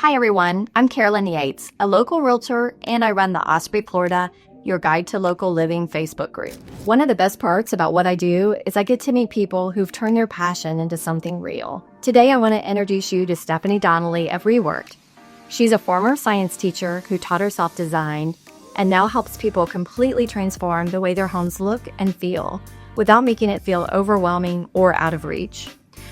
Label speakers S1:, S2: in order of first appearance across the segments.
S1: Hi everyone, I'm Carolyn Yates, a local realtor, and I run the Osprey, Florida, Your Guide to Local Living Facebook group. One of the best parts about what I do is I get to meet people who've turned their passion into something real. Today I want to introduce you to Stephanie Donnelly of Reworkd. She's a former science teacher who taught herself design and now helps people completely transform the way their homes look and feel without making it feel overwhelming or out of reach.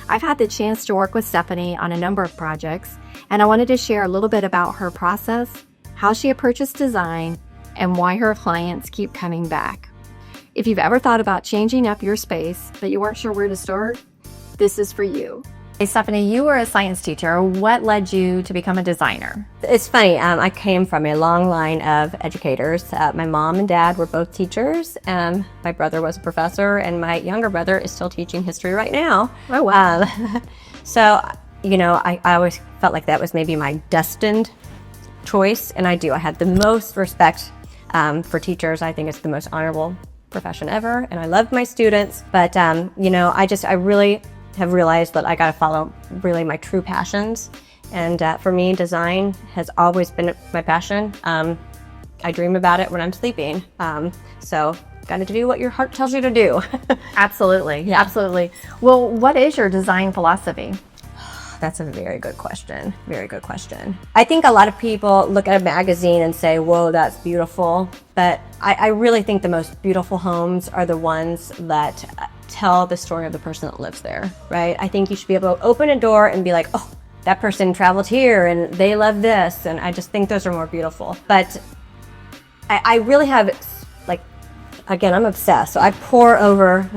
S1: I've had the chance to work with Stephanie on a number of projects, and I wanted to share a little bit about her process, how she approaches design, and why her clients keep coming back. If you've ever thought about changing up your space, but you weren't sure where to start, this is for you. Hey Stephanie, you were a science teacher. What led you to become a designer?
S2: It's funny, I came from a long line of educators. My mom and dad were both teachers. My brother was a professor, and my younger brother is still teaching history right now.
S1: Oh, wow.
S2: So, you know, I always felt like that was maybe my destined choice, and I do. I had the most respect for teachers. I think it's the most honorable profession ever, and I love my students. But, you know, I really have realized that I got to follow really my true passions. And for me, design has always been my passion. I dream about it when I'm sleeping. So got to do what your heart tells you to do.
S1: Absolutely.
S2: Yeah.
S1: Absolutely. Well, what is your design philosophy?
S2: That's a very good question. Very good question. I think a lot of people look at a magazine and say, whoa, that's beautiful. But I really think the most beautiful homes are the ones that tell the story of the person that lives there, right? I think you should be able to open a door and be like, oh, that person traveled here and they love this. And I just think those are more beautiful. But I really have, like, again, I'm obsessed. So I pour over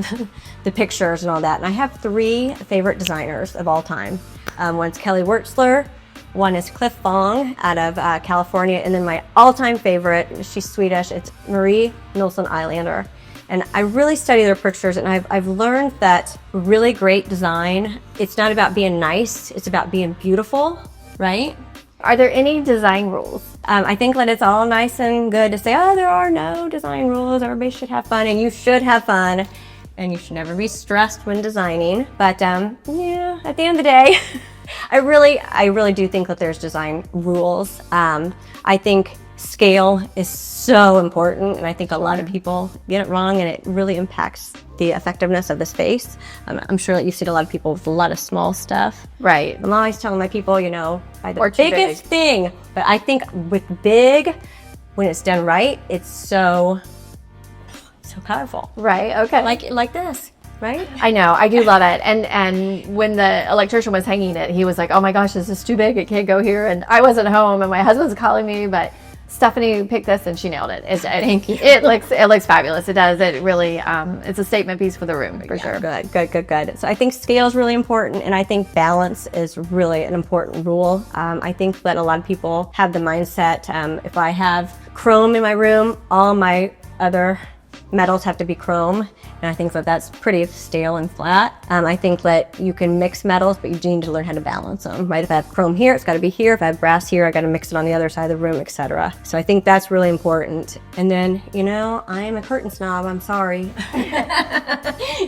S2: the pictures and all that. And I have 3 favorite designers of all time. One's Kelly Wertzler, one is Cliff Fong out of California, and then my all-time favorite, she's Swedish, it's Marie Nilsson Eilander. And I really study their pictures, and I've learned that really great design, it's not about being nice, it's about being beautiful, right?
S1: Are there any design rules?
S2: I think that it's all nice and good to say, oh, there are no design rules, everybody should have fun, and you should have fun. And you should never be stressed when designing. But yeah, at the end of the day, I really do think that there's design rules. I think scale is so important, and I think a lot of people get it wrong, and it really impacts the effectiveness of the space. I'm sure that you've seen a lot of people with a lot of small stuff.
S1: Right.
S2: I'm always telling my people, you know, buy the
S1: Or too
S2: biggest
S1: big.
S2: thing. But I think with big, when it's done right, it's so powerful.
S1: Right. Okay.
S2: Like this, right?
S1: I know. I do love it. And when the electrician was hanging it, he was like, "Oh my gosh, this is too big. It can't go here." And I wasn't home, and my husband's calling me, but Stephanie picked this and she nailed it.
S2: Thank you.
S1: It looks fabulous. It does. It really. It's a statement piece for the room for sure.
S2: Good. So I think scale is really important, and I think balance is really an important rule. I think that a lot of people have the mindset, if I have chrome in my room, all my other metals have to be chrome, and I think that that's pretty stale and flat. I think that you can mix metals, but you do need to learn how to balance them, right? If I have chrome here, it's got to be here. If I have brass here, I got to mix it on the other side of the room, etc. So I think that's really important. And then, you know, I'm a curtain snob. I'm sorry.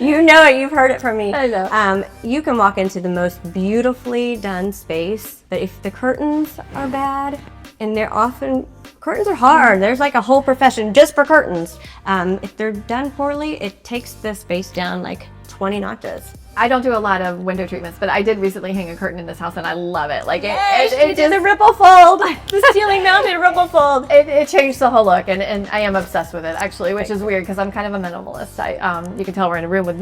S2: You know it. You've heard it from me.
S1: I know.
S2: You can walk into the most beautifully done space, but if the curtains are bad, and they're often, curtains are hard. There's like a whole profession just for curtains. If they're done poorly, it takes the space down like 20 notches.
S1: I don't do a lot of window treatments, but I did recently hang a curtain in this house, and I love it. Like
S2: it did a ripple fold. The ceiling mounted ripple fold.
S1: It changed the whole look, and I am obsessed with it actually, which is weird because I'm kind of a minimalist. You can tell we're in a room with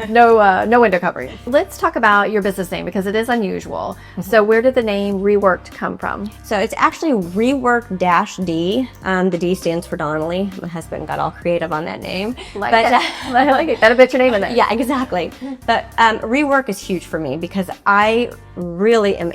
S1: no window covering. Let's talk about your business name because it is unusual. Mm-hmm. So where did the name Reworkd come from?
S2: So it's actually Rework-D. The D stands for Donnelly. My husband got all creative on that name.
S1: I like it. Gotta put your name in there.
S2: Yeah, exactly. But rework is huge for me because I really am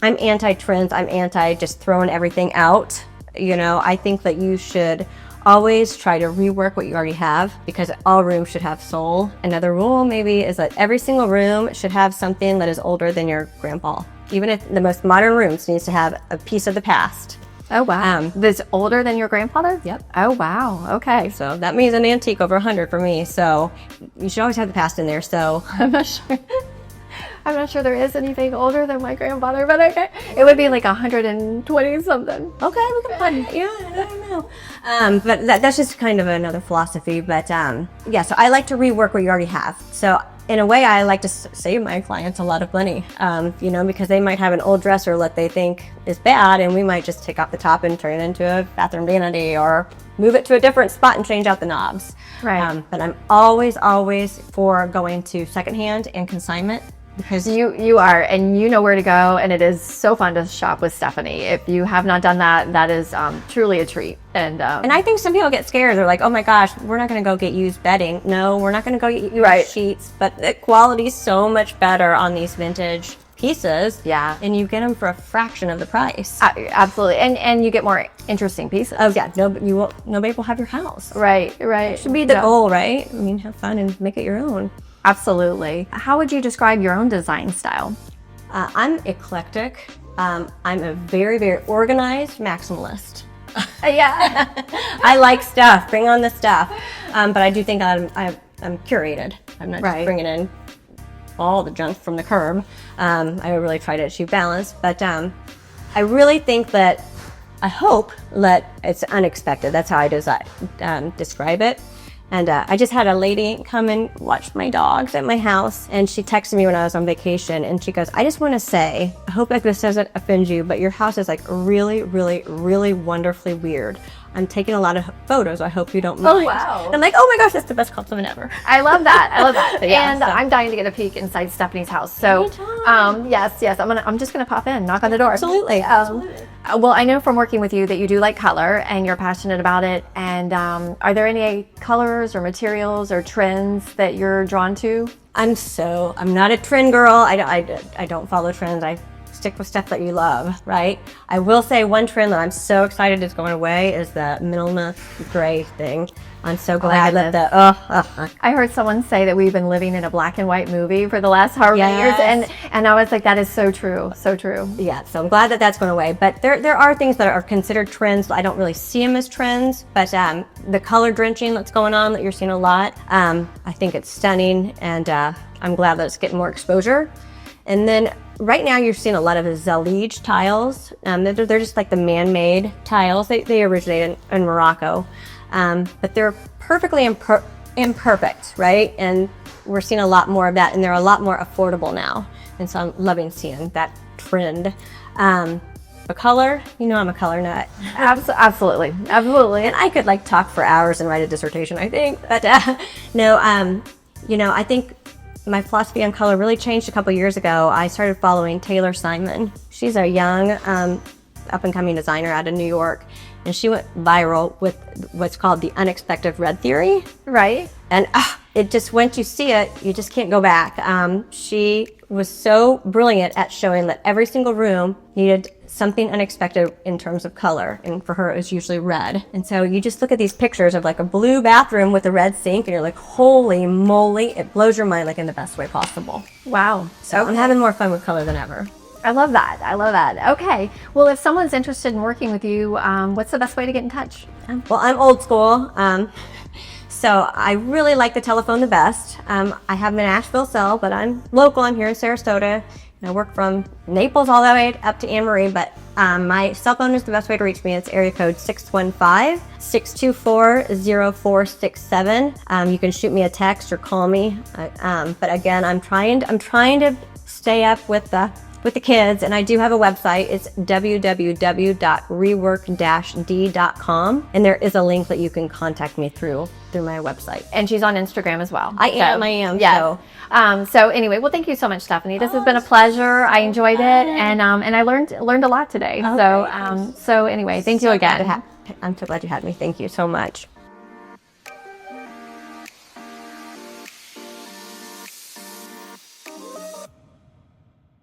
S2: I'm anti-trends. I'm anti just throwing everything out. You know, I think that you should always try to rework what you already have because all rooms should have soul. Another rule maybe is that every single room should have something that is older than your grandpa. Even if the most modern rooms needs to have a piece of the past.
S1: Oh, wow. That's older than your grandfather?
S2: Yep.
S1: Oh, wow. Okay.
S2: So that means an antique over 100 for me. So you should always have the past in there. So
S1: I'm not sure. I'm not sure there is anything older than my grandfather, but okay. It would be like 120 something.
S2: Okay, we can find. Yeah, I don't know. But that's just kind of another philosophy. But yeah, so I like to rework what you already have. So in a way, I like to save my clients a lot of money, you know, because they might have an old dresser that they think is bad, and we might just take off the top and turn it into a bathroom vanity, or move it to a different spot and change out the knobs.
S1: Right.
S2: But I'm always for going to secondhand and consignment. Because
S1: you are, and you know where to go, and it is so fun to shop with Stephanie. If you have not done that, that is truly a treat. And
S2: I think some people get scared. They're like, oh my gosh, we're not going to go get used bedding. No, we're not going to go get used sheets. But the quality is so much better on these vintage pieces.
S1: Yeah.
S2: And you get them for a fraction of the price.
S1: Absolutely. And you get more interesting pieces.
S2: Oh yeah, nobody will have your house.
S1: Right.
S2: It should be the goal, right? I mean, have fun and make it your own.
S1: Absolutely. How would you describe your own design style?
S2: I'm eclectic. I'm a very, very organized maximalist.
S1: Yeah.
S2: I like stuff. Bring on the stuff. But I do think I'm curated. I'm not just bringing in all the junk from the curb. I really try to achieve balance. But I really think that, I hope that it's unexpected. That's how I describe it. And I just had a lady come and watch my dogs at my house, and she texted me when I was on vacation, and she goes, I just want to say, I hope that this doesn't offend you, but your house is like really, really, really wonderfully weird. I'm taking a lot of photos. I hope you don't mind.
S1: Oh, wow.
S2: And I'm like, oh my gosh, that's the best compliment ever.
S1: I love that. I love that.
S2: Yeah,
S1: and I'm dying to get a peek inside Stephanie's house. So, yes. I'm just gonna pop in, knock on the door.
S2: Absolutely.
S1: Well, I know from working with you that you do like color and you're passionate about it. And are there any colors or materials or trends that you're drawn to?
S2: I'm not a trend girl. I don't follow trends. I stick with stuff that you love, right? I will say one trend that I'm so excited is going away is the minimalist gray thing. I'm so glad I let that.
S1: I heard someone say that we've been living in a black and white movie for the last however many years, and I was like, that is so true, so true.
S2: Yeah, so I'm glad that that's going away. But there are things that are considered trends. I don't really see them as trends, but the color drenching that's going on that you're seeing a lot, I think it's stunning, and I'm glad that it's getting more exposure. And then right now you're seeing a lot of Zalige tiles. They're just like the man-made tiles. They originated in Morocco. But they're perfectly imperfect, right? And we're seeing a lot more of that, and they're a lot more affordable now. And so I'm loving seeing that trend. The color, you know I'm a color nut.
S1: Absolutely.
S2: And I could like talk for hours and write a dissertation, I think. But no, you know, I think my philosophy on color really changed a couple years ago. I started following Taylor Simon. She's a young up-and-coming designer out of New York, and she went viral with what's called the unexpected red theory.
S1: Right.
S2: And it just, once you see it, you just can't go back. She was so brilliant at showing that every single room needed something unexpected in terms of color, and for her it was usually red. And so you just look at these pictures of like a blue bathroom with a red sink, and you're like, holy moly, it blows your mind like in the best way possible.
S1: Wow.
S2: So I'm having more fun with color than ever.
S1: I love that. I love that. Okay. Well, if someone's interested in working with you, what's the best way to get in touch?
S2: Well, I'm old school. So I really like the telephone the best. I have my Nashville cell, but I'm local. I'm here in Sarasota. I work from Naples all the way up to Anne Marie, but my cell phone is the best way to reach me. It's area code 615-624-0467. You can shoot me a text or call me. But again, I'm trying to stay up with the kids, and I do have a website. It's www.rework-d.com, and there is a link that you can contact me through my website.
S1: And she's on Instagram as well.
S2: I am.
S1: Yeah. So anyway, well, thank you so much, Stephanie. This has been a pleasure. I enjoyed it, and I learned a lot today. So anyway, thank you again.
S2: I'm so glad you had me. Thank you so much.